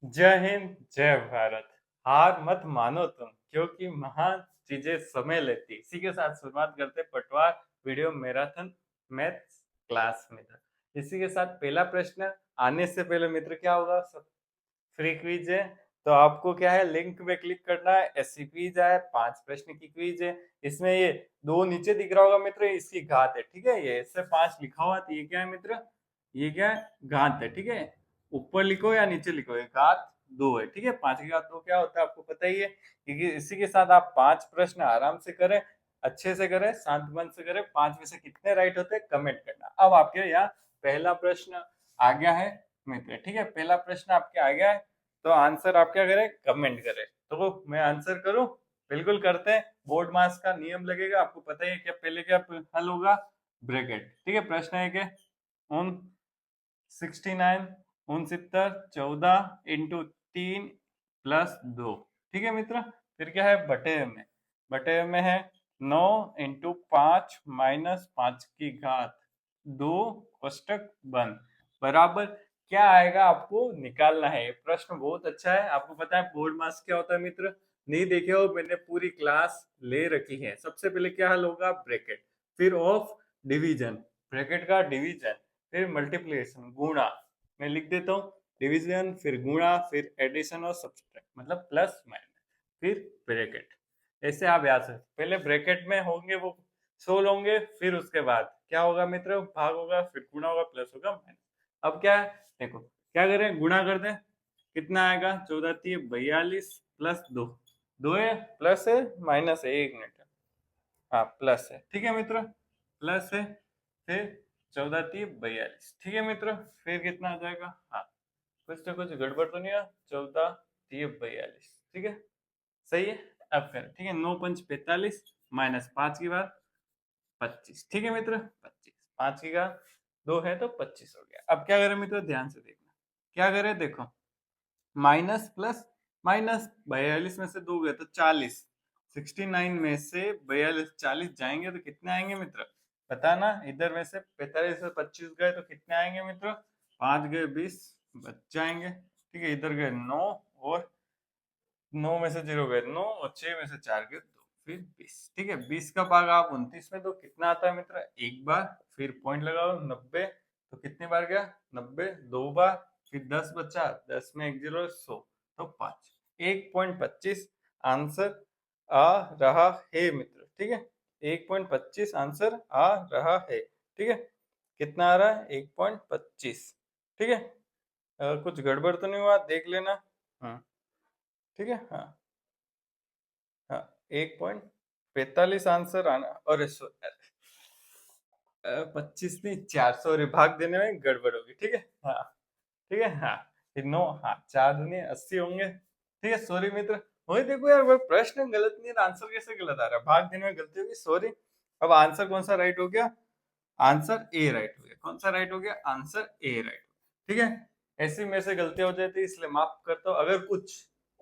जय हिंद जय भारत। हार मत मानो तुम, क्योंकि महान चीजें समय लेती। इसी के साथ शुरुआत करते पटवार वीडियो मैराथन मैथ्स क्लास मित्र। इसी के साथ पहला प्रश्न आने से पहले मित्र क्या होगा, सब फ्री क्विज है। तो आपको क्या है, लिंक में क्लिक करना है। ऐसी क्विज है, 5 प्रश्न की क्विज है। इसमें ये दो नीचे दिख रहा होगा मित्र, इसकी घात है, ठीक है। ये ऐसे 5 लिखा हुआ, तो ये क्या है मित्र, ये क्या है, घात है, ठीक है। ऊपर लिखो या नीचे लिखो, ये घात 2 है, ठीक है। 5 की घात 2 क्या होता है आपको पता ही है। क्योंकि इसी के साथ आप 5 प्रश्न आराम से करें, अच्छे से करें, शांत मन से करें। 5 में से कितने राइट होते हैं कमेंट करना। अब आपके यहाँ पहला प्रश्न आ गया है मित्र, ठीक है। पहला प्रश्न आपके आ गया है, तो आंसर आप क्या करें, कमेंट करें। तो मैं आंसर करूं, बिल्कुल करते हैं। बोर्ड मास का नियम लगेगा, आपको पता ही है। क्या पहले क्या हल होगा, ब्रैकेट, ठीक है। प्रश्न है कि उन 69 69 14 इंटू 3 प्लस 2, ठीक है मित्र। फिर क्या है, बटे में, बटे में है 9 इंटू 5 माइनस 5 की घात 2 कोष्टक बंद बराबर क्या आएगा, आपको निकालना है। ये प्रश्न बहुत अच्छा है। आपको पता है बोर्ड मास क्या होता है मित्र, नहीं देखे हो, मैंने पूरी क्लास ले रखी है। सबसे पहले क्या हल होगा, ब्रैकेट, फिर ऑफ डिवीजन, ब्रैकेट का डिवीजन, फिर मल्टीप्लिकेशन गुणा, मैं लिख देता हूँ, डिवीजन फिर गुणा फिर एडिशन और सब्सट्रैक्ट, मतलब प्लस माइनस, फिर ब्रैकेट। ऐसे आप याद सकते। पहले ब्रैकेट में होंगे वो 16 होंगे, फिर उसके बाद क्या होगा मित्र, भाग होगा, फिर गुणा होगा, प्लस होगा, माइनस। अब क्या है, देखो क्या करें, गुणा कर दें, कितना आएगा, 14 3 42 प्लस 2, 2 है प्लस है माइनस है, 1 मिनट, हाँ प्लस है, ठीक है मित्र, प्लस है। फिर 14 3 42, ठीक है मित्र। फिर कितना आ जाएगा, हाँ कुछ तो कुछ गड़बड़ तो नहीं है, 14 3 42, ठीक है, सही है। अब कर, ठीक है, 9 5 45 माइनस 5 की बार 25, ठीक है मित्र, 25, 5 की बार 2 है तो 25 हो गया। अब क्या करें मित्र, ध्यान से देखना, क्या करें, देखो माइनस प्लस माइनस, 42 में से 2 गए तो 40, 69 में से 42 40 जाएंगे तो कितने आएंगे मित्र, बताना। इधर में से 45 से 25 गए तो कितने आएंगे मित्र, 5 गए 20 बच जाएंगे, ठीक है। इधर गए 9 और 9 में से 0 गए 9 और 6 में से 4 गए 2, फिर 20, ठीक है। 20 का भाग आप 29 में दो, कितना आता है मित्र, एक बार, फिर पॉइंट लगाओ 90, तो कितनी बार गया 90, 2 बार, फिर 10 बचा, 10 में 1 0 100, तो 5, 1.25 आंसर आ रहा है मित्र, ठीक है। 1.25 आंसर आ रहा है, ठीक है। कितना आ रहा है, 1.25, ठीक है। कुछ गड़बड़ तो नहीं हुआ, देख लेना। ठीक है, हाँ हाँ, 1.45 आंसर आना। और 25 नहीं 4, सॉरी, भाग देने में गड़बड़ होगी, ठीक है, हाँ ठीक है, हाँ फिर 9, हाँ 4 दूनी 80 होंगे, ठीक है। सॉरी मित्र, वही देखो यार, वो प्रश्न गलत नहीं है, आंसर कैसे गलत आ रहा है, भाग देने में गलती होगी, सॉरी। अब आंसर कौन सा राइट हो गया, आंसर ए राइट हो गया। कौन सा राइट हो गया, आंसर ए राइट, ठीक है। ऐसी मेरे से गलतियां हो जाती है, इसलिए माफ करता हूँ। अगर कुछ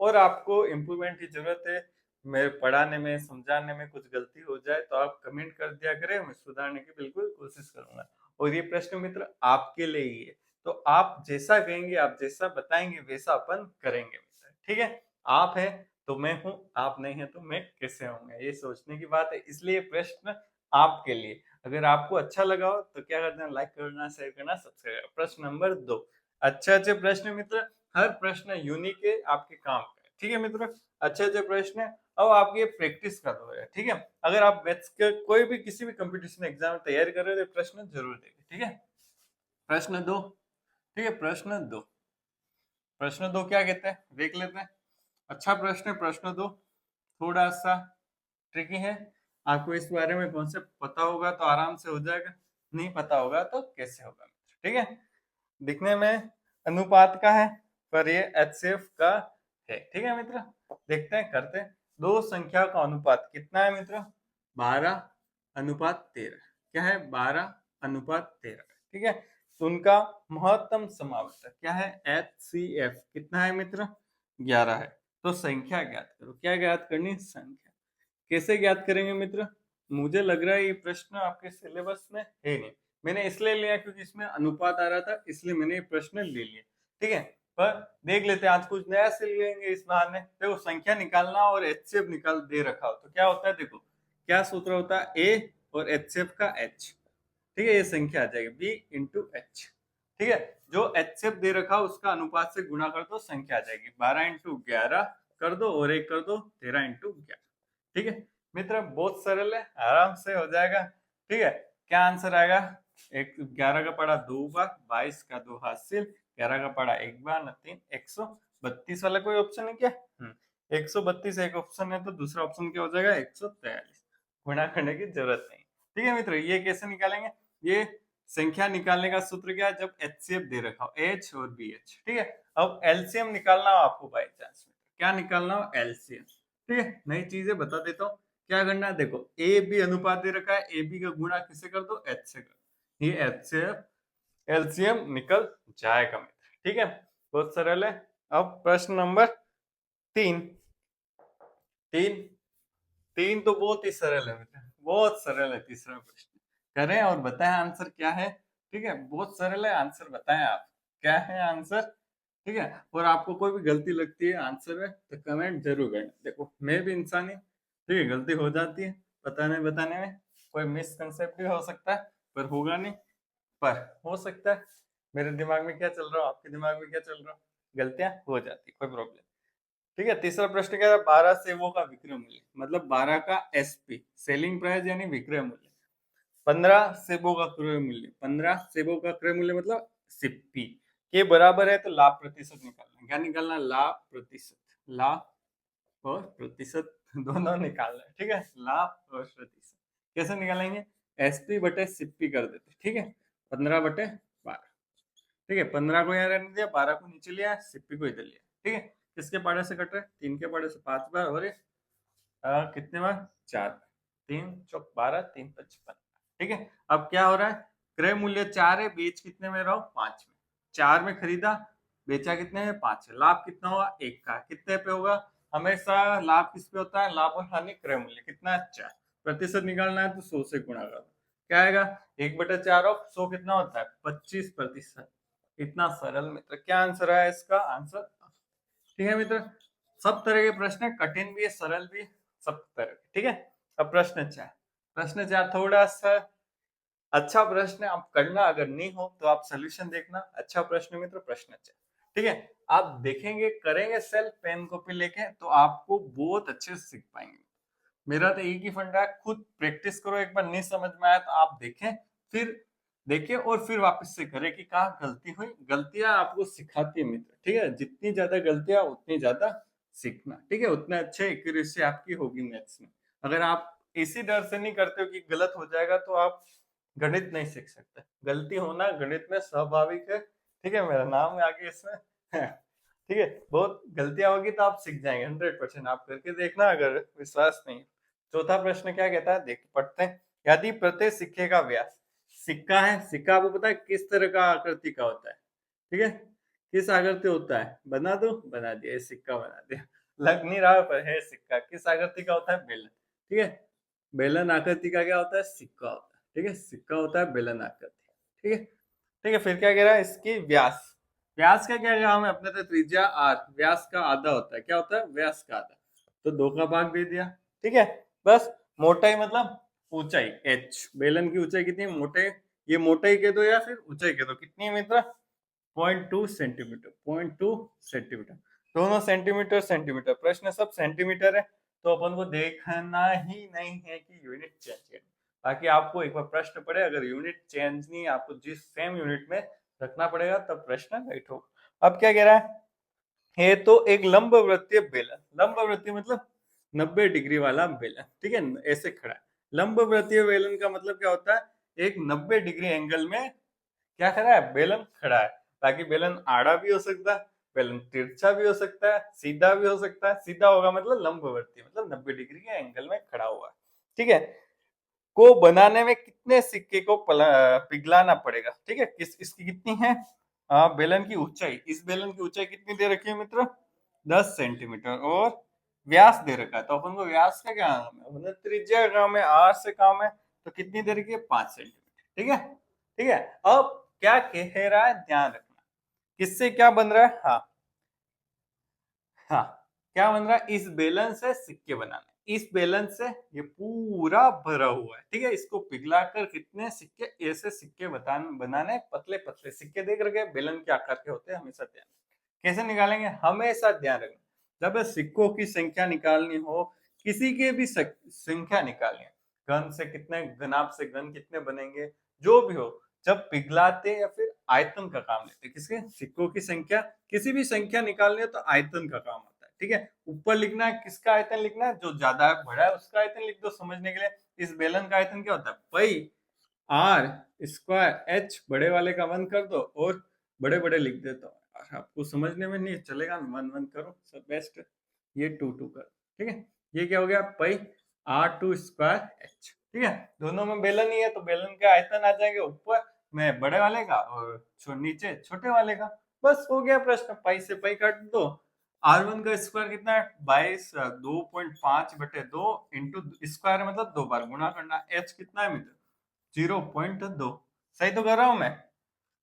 और आपको इम्प्रूवमेंट की जरूरत है, मेरे पढ़ाने में समझाने में कुछ गलती हो जाए, तो आप कमेंट कर दिया करें, मैं सुधारने की बिल्कुल कोशिश करूंगा। और ये प्रश्न मित्र आपके लिए ही है, तो आप जैसा कहेंगे, आप जैसा बताएंगे, वैसा अपन करेंगे मित्र, ठीक है। आप है तो मैं हूं, आप नहीं है तो मैं कैसे होऊंगा, ये सोचने की बात है। इसलिए प्रश्न आपके लिए। अगर आपको अच्छा लगा हो तो क्या करना, लाइक करना, शेयर करना, सब्सक्राइब करना। प्रश्न नंबर 2, अच्छे अच्छे प्रश्न मित्र, हर प्रश्न यूनिक है, आपके काम का है, ठीक है मित्र। अच्छे अच्छे प्रश्न है, अब आपकी प्रैक्टिस कर दो, ठीक है। अगर आप मैथ्स के कोई भी किसी भी कंपटीशन एग्जाम में तैयारी कर रहे हो तो प्रश्न जरूर देखें, ठीक है। प्रश्न 2, ठीक है, प्रश्न 2, प्रश्न 2 क्या कहते हैं देख लेते हैं। अच्छा प्रश्न है प्रश्न 2, थोड़ा सा ट्रिकी है। आपको इस बारे में कॉन्सेप्ट पता होगा तो आराम से हो जाएगा, नहीं पता होगा तो कैसे होगा, ठीक है। दिखने में अनुपात का है, पर ये HCF का है, ठीक है मित्र। देखते हैं, करते हैं। दो संख्या का अनुपात कितना है मित्र, 12:13, क्या है, 12:13, ठीक है। तो उनका महत्तम समावर्तक क्या है, HCF कितना है मित्र, 11 है। तो संख्या ज्ञात करो, क्या ज्ञात करनी, संख्या। कैसे ज्ञात करेंगे मित्र, मुझे लग रहा है ये प्रश्न आपके सिलेबस में है नहीं। मैंने इसलिए लिया क्योंकि इसमें अनुपात आ रहा था, इसलिए मैंने ये प्रश्न ले लिया, ठीक है। पर देख लेते हैं आज कुछ नया सीख लेंगे इस बहाने। देखो संख्या निकालना और एचसीएफ निकाल दे रखा हो तो क्या होता है, देखो क्या सूत्र होता है, ए और एचसीएफ का एच, ठीक है, ये संख्या आ जाएगी बी इंटू एच, ठीक है। जो एचसीएफ दे रखा हो उसका अनुपात से गुणा कर दो, संख्या आ जाएगी 12 इंटू 11 कर दो और 1 कर दो 13 इंटू 11, ठीक है मित्र, बहुत सरल है, आराम से हो जाएगा, ठीक है। क्या आंसर आएगा, एक 11 का पड़ा 2 बार, 22 का 2 हासिल, 11 का पड़ा 1 बार न 3, 132 वाला कोई ऑप्शन है क्या, 132 एक ऑप्शन है तो दूसरा ऑप्शन क्या हो जाएगा 143, गुणा करने की जरूरत नहीं, ठीक है मित्र। ये कैसे निकालेंगे, ये संख्या निकालने का सूत्र क्या है, जब एचसीएफ दे रखा हो एच और बी एच, ठीक है। अब एलसीएम निकालना हो आपको बाई चांस में, क्या निकालना हो एलसीएम, ठीक है। नई चीजें बता देता हूँ क्या करना है, देखो ए बी अनुपात दे रखा है, ए बी का गुणा किससे कर दो एच से कर, ये एच से एलसीएम निकल जाएगा मित्र, ठीक है, बहुत सरल है। अब प्रश्न नंबर 3, तीन तो बहुत ही सरल है मित्र, बहुत सरल है, तीसरा प्रश्न करें और बताएं आंसर क्या है, ठीक है, बहुत सरल है, आंसर बताएं आप क्या है आंसर, ठीक है। और आपको कोई भी गलती लगती है आंसर में तो कमेंट जरूर करना, देखो मैं भी इंसान ही, ठीक है, गलती हो जाती है बताने में, कोई मिसकंसेप्ट भी हो सकता है पर होगा नहीं, पर हो सकता है मेरे दिमाग में क्या चल रहा हो, आपके दिमाग में क्या चल रहा हो, गलतियां हो जाती, कोई प्रॉब्लम, ठीक है। तीसरा प्रश्न क्या है, 12 सेबों का विक्रय मूल्य, मतलब 12 का एसपी सेलिंग प्राइस यानी विक्रय मूल्य, 15 सेबों का क्रय मूल्य, 15 सेबों का क्रय मूल्य मतलब सिप्पी के बराबर है, तो लाभ प्रतिशत निकालना, क्या निकालना, लाभ प्रतिशत, लाभ और प्रतिशत दोनों निकालना है, ठीक है, लाभ और प्रतिशत कैसे निकालेंगे, एसपी बटे सिप्पी कर देते, ठीक है, 15 बटे 12, ठीक है, 15 को यहाँ रहने दिया, 12 को नीचे लिया, सिप्पी को इधर लिया, ठीक है। किसके पाड़े से कट रहे, 3 के पाड़े से 5 बार, और कितने बार 4 बार, 3 चौक 12, 3 55, ठीक है। अब क्या हो रहा है, क्रय मूल्य 4 है, बेच कितने में रहो 5 में, 4 में खरीदा बेचा कितने में 5 है, लाभ कितना होगा 1 का, कितने पे होगा, हमेशा लाभ किस पे होता है, लाभ और हानि क्रय मूल्य कितना है 4, प्रतिशत निकालना है तो 100 से गुणा कर दो, क्या आएगा 1/4 ऑफ 100 कितना होता है 25%, इतना सरल मित्र, क्या आंसर है इसका आंसर, ठीक है मित्र। सब तरह के प्रश्न कठिन भी है सरल भी है, सब तरह, ठीक है। अब प्रश्न 4 थोड़ा सा अच्छा प्रश्न है, आप करना, अगर नहीं हो तो आप सोल्यूशन देखना, अच्छा प्रश्न मित्र प्रश्न 4, ठीक है। आप देखेंगे करेंगे सेल्फ पेन कॉपी लेके तो आपको बहुत अच्छे से सीख पाएंगे, मेरा तो एक ही फंडा है, खुद प्रैक्टिस करो, एक बार नहीं समझ में आया तो आप देखें, फिर देखिए और फिर वापस से करें कि कहाँ गलती हुई, गलतियां आपको सिखाती है मित्र, ठीक है, जितनी ज्यादा गलतियां उतनी ज्यादा सीखना, ठीक है, उतना अच्छे एक्यूरेसी आपकी होगी मैथ्स में। अगर आप इसी डर से नहीं करते हो कि गलत हो जाएगा तो आप गणित नहीं सीख सकते, गलती होना गणित में स्वाभाविक है, ठीक है, मेरा नाम है आगे इसमें ठीक है, बहुत गलतियां होगी तो आप सीख जाएंगे 100%, आप करके देखना अगर विश्वास नहीं। चौथा प्रश्न क्या कहता है, देख पढ़ते हैं, यदि प्रत्येक सिक्के का व्यास, सिक्का है, सिक्का आपको पता है किस तरह का आकृति का होता है, ठीक है, किस आकृति होता है, बना दो, बना दिया, सिक्का बना दिया, लग नहीं रहा पर है सिक्का, किस आकृति का होता है बेलन, ठीक है, बेलन आकृति का क्या होता है सिक्का होता है, ठीक है, सिक्का होता है बेलन आकृति, ठीक है, ठीक है। फिर क्या कह रहा है, इसकी व्यास, व्यास का क्या कहा हमें, अपने तो त्रिज्या आर, व्यास का आधा होता है, क्या होता है व्यास का आधा, तो 2 का भाग दे दिया, ठीक है। बस मोटाई मतलब ऊंचाई h, बेलन की ऊंचाई कितनी है, मोटाई, ये मोटाई कह दो या फिर ऊंचाई कह दो, कितनी है मित्र 0.2 सेंटीमीटर, 0.2 सेंटीमीटर, दोनों सेंटीमीटर सेंटीमीटर, प्रश्न सब सेंटीमीटर है, तो अपन को देखना ही नहीं है कि यूनिट चेंज है, ताकि आपको एक बार प्रश्न पढ़े अगर यूनिट चेंज नहीं, आपको जिस सेम यूनिट में रखना पड़ेगा तब प्रश्न राइट होगा। अब क्या कह रहा है तो एक लंबवृत्तीय बेलन, लंबवृत्तीय मतलब 90 डिग्री वाला बेलन, ठीक है, ऐसे खड़ा है, लंबवृत्तीय बेलन का मतलब क्या होता है, एक 90 डिग्री एंगल में क्या खड़ा है बेलन खड़ा है, ताकि बेलन आड़ा भी हो सकता है, बेलन तिरछा भी हो सकता है, सीधा भी हो सकता है, सीधा होगा मतलब लंबवृत्तीय मतलब 90 डिग्री के एंगल में खड़ा हुआ है, ठीक है, को बनाने में कितने सिक्के को पिघलाना पड़ेगा, ठीक है, इसकी कितनी है बेलन की ऊंचाई, इस बेलन की ऊंचाई कितनी दे रखी है मित्र 10 सेंटीमीटर, और व्यास दे रखा है, तो अपन को व्यास का क्या काम है, त्रिज्या का काम है, आर से काम है, तो कितनी दे रखी है 5 सेंटीमीटर, ठीक है। अब क्या कह रहा है ध्यान रखना, किससे क्या बन रहा है, हाँ हाँ, क्या बन रहा है, इस बैलेंस से सिक्के बनाने, इस बैलेंस से ये पूरा भरा हुआ है, ठीक है। इसको पिघलाकर कितने सिक्के, ऐसे सिक्के बनाने, पतले पतले सिक्के देख रखे बैलन के आकार के होते हैं, हमेशा ध्यान। कैसे निकालेंगे, हमेशा ध्यान रखना, जब सिक्कों की संख्या निकालनी हो, किसी के भी संख्या निकालनी है, घन से कितने, घनाभ से घन कितने बनेंगे, जो भी हो, जब पिघलाते या फिर आयतन का काम लेते, किसके, सिक्कों की संख्या, किसी भी संख्या निकालनी है तो आयतन का काम होता है, ठीक है। ऊपर लिखना है, किसका आयतन लिखना है, जो ज्यादा बड़ा है उसका आयतन लिख दो समझने के लिए। इस बेलन का आयतन क्या होता है, पाई आर स्क्वायर एच, बड़े वाले का 1 कर दो और बड़े बड़े लिख देता हूँ, आपको समझने में नहीं चलेगा, 1 1 करो, सब बेस्ट। ये 2 2 करो, ठीक है। ये क्या हो गया, पाई R2 स्क्वायर एच, ठीक है। दोनों में बेलन ही है तो बेलन के आयतन आ जाएंगे ऊपर में बड़े वाले का और नीचे छोटे वाले का, बस हो गया प्रश्न। पाई से पाई काट दो। R1 का स्क्वायर कितना है, 22 2.5/2 इंटू स्क्वायर मतलब 2 बार गुणा करना। एच कितना है मित्र, 0.2। सही तो कर रहा हूं मैं,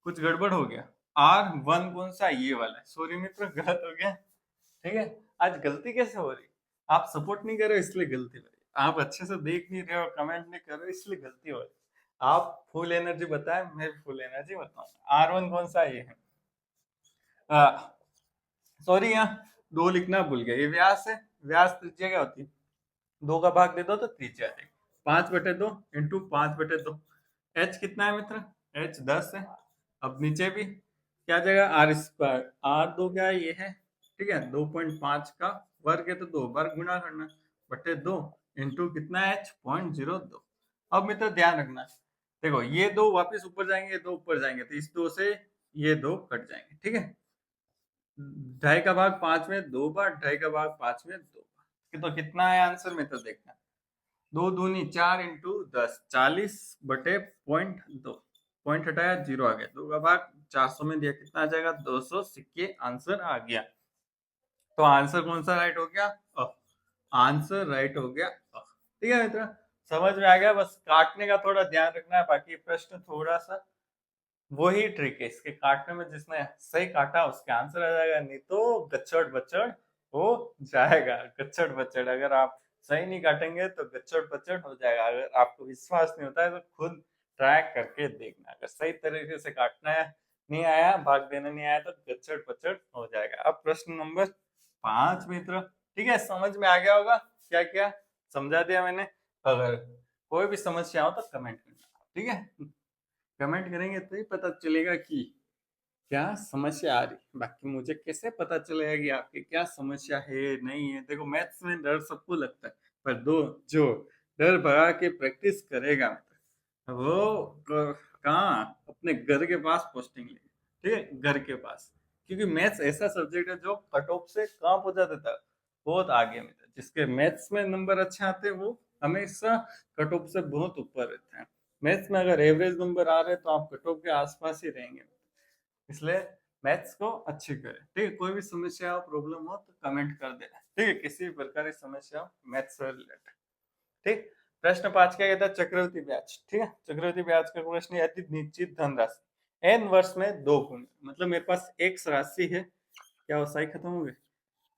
कुछ गड़बड़ हो गया। R1 कौन सा, ये वाला है, सॉरी मित्र गलत हो गया, ठीक है। आज गलती कैसे हो रही, आप सपोर्ट नहीं कर रहे हो इसलिए गलती हो रही, आप अच्छे से देख नहीं रहे हो, कमेंट नहीं कर रहे हो इसलिए गलती हो रही। आप फुल एनर्जी बताएं, मैं फुल एनर्जी बताऊंगा। R1 कौन सा, ये है, सॉरी यहाँ 2 लिखना भूल गया, ये व्यास है, व्यास त्रिज्या क्या होती है, 2 का भाग दे दो तो त्रिज्या है, 5/2 इंटू 5/2। एच कितना है मित्र, एच 10 है। अब नीचे भी क्या जाएगा, आर स्क्वायर, आर 2 क्या है, ये है, ठीक है। 2.5 का वर्ग है तो 2 बार गुणा करना, बटे 2 इंटू कितना है, एच 0.02। अब मित्र ध्यान रखना, देखो ये 2 वापस ऊपर जाएंगे, ये 2 ऊपर जाएंगे तो इस 2 से ये 2 कट जाएंगे, ठीक है। 2.5 का भाग 5 में 2 बार, 2.5 का भाग 5 में 2 बार, तो कितना है आंसर में, तो देखना, 2 दूनी 4 इंटू 10, 40/2, पॉइंट हटाया 0 आ गया, 2 का भाग 400 में दिया, कितना आ जाएगा, 200 सिक्के, आंसर आ गया। तो आंसर कौन सा राइट हो गया, आंसर राइट हो गया, ठीक है मित्र, समझ में आ गया। बस काटने का थोड़ा ध्यान रखना है, बाकी प्रश्न थोड़ा सा वही ट्रिक है इसके काटने में, जिसने सही काटा उसके आंसर आ जाएगा, नहीं तो गच्चड़ बच्चड़ हो जाएगा। गच्चड़ बच्चड़, अगर आप सही नहीं काटेंगे तो गच्चड़ बच्चड़ हो जाएगा। अगर आपको विश्वास नहीं होता है तो खुद ट्राई करके देखना, अगर सही तरीके से काटना है, नहीं आया, भाग देना नहीं आया तो गच्चड़ बच्चड़ हो जाएगा। अब प्रश्न नंबर 5 मित्र, ठीक है, समझ में आ गया होगा क्या क्या समझा दिया मैंने। अगर कोई भी समस्या हो तो कमेंट करना, ठीक है, कमेंट करेंगे तो ही पता चलेगा कि क्या समस्या आ रही। बाकी मुझे कैसे पता चलेगा कि आपकी क्या समस्या है नहीं है। देखो मैथ्स में डर सबको लगता है, पर दो जो डर भगा के प्रैक्टिस करेगा वो कहाँ, अपने घर के पास पोस्टिंग लेगा, ठीक है, घर के पास। क्योंकि मैथ्स ऐसा सब्जेक्ट है जो कट ऑफ से कहाँ पहुंचा देता है, बहुत आगे में। जिसके मैथ्स में नंबर अच्छे आते हैं वो हमेशा कट ऑफ से बहुत ऊपर रहते हैं। मैथ्स में अगर एवरेज नंबर आ रहे हैं तो आप कट ऑफ के आसपास ही रहेंगे, इसलिए मैथ्स को अच्छी करें, ठीक है। कोई भी समस्या हो, प्रॉब्लम हो तो कमेंट कर देना, ठीक है, किसी भी प्रकार की समस्या हो मैथ्स से रिलेटेड, ठीक। प्रश्न 5 क्या कहता है, चक्रवृद्धि ब्याज, ठीक है। चक्रवृद्धि ब्याज का प्रश्न, यदि निश्चित धनराशि n वर्ष में 2 गुना, मतलब मेरे पास x राशि है, क्या वो साई खत्म हो गए,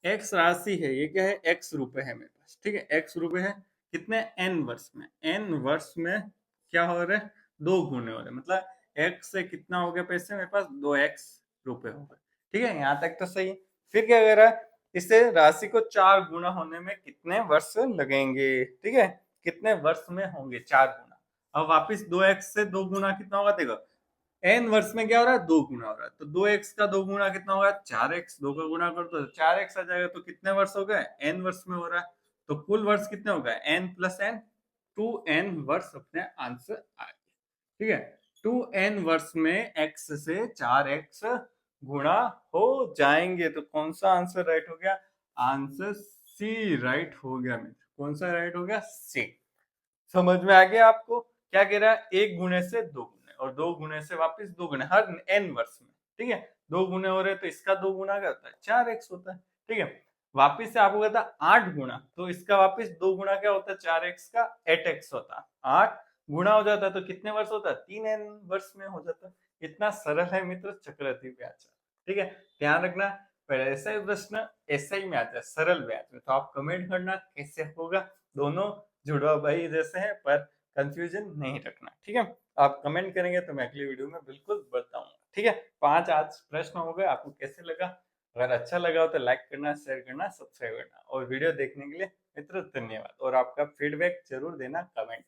x राशि है, ये क्या है, x रुपए है मेरे पास, ठीक है, x रुपए है, कितने, n वर्ष में, n वर्ष में क्या हो रहा है, 2 गुने हो रहे, मतलब x से कितना हो गया पैसे मेरे पास, 2x रुपए हो गए, ठीक है, यहाँ तक तो सही है। फिर क्या कह रहा है, इसे राशि को 4 गुना होने में कितने वर्ष लगेंगे, ठीक है, कितने वर्ष में होंगे 4 गुना। अब वापिस 2x से 2 गुना कितना होगा, देखो n वर्ष में क्या हो रहा है, 2 गुना हो रहा है, तो 2x का 2 गुना कितना होगा, 4x, 2 का गुना करो तो 4x आ जाएगा, तो कितने वर्ष हो गए, n वर्ष में हो रहा है, तो कुल वर्ष कितने हो गए, n + n, 2n वर्ष अपने आंसर आ गया, ठीक है। 2n वर्ष में x से 4x गुणा हो जाएंगे, तो कौन सा आंसर राइट हो गया, आंसर सी राइट हो गया मित्र, कौन सा राइट हो गया, सी। समझ में आ गया आपको, क्या कह रहा है, 1 गुने से 2 गुने और 2 गुने से वापस 2 गुने हर n वर्ष में, ठीक है, 2 गुने हो रहे तो इसका 2 गुना क्या होता है, 4x होता है, ठीक है। वापिस से आपको कहता 8 गुना, तो इसका वापिस 2 गुना क्या होता है, 4x का 8x होता है, 8 गुना हो जाता है तो कितने वर्ष होता है, 3n वर्ष में हो जाता है। इतना सरल है मित्र चक्रवृद्धि ब्याज, ठीक है, ध्यान रखना। पर ऐसा ही प्रश्न ऐसे ही में आता है, सरल ब्याज में, तो आप कमेंट करना कैसे होगा। दोनों जुड़वा भाई जैसे हैं, पर कंफ्यूजन नहीं रखना, ठीक है। आप कमेंट करेंगे तो मैं अगली वीडियो में बिल्कुल बताऊंगा, ठीक है। 5 आज प्रश्न हो गए, आपको कैसे लगा? अगर अच्छा लगा हो तो लाइक करना, शेयर करना, सब्सक्राइब करना, और वीडियो देखने के लिए मित्रों धन्यवाद। और आपका फीडबैक जरूर देना कमेंट।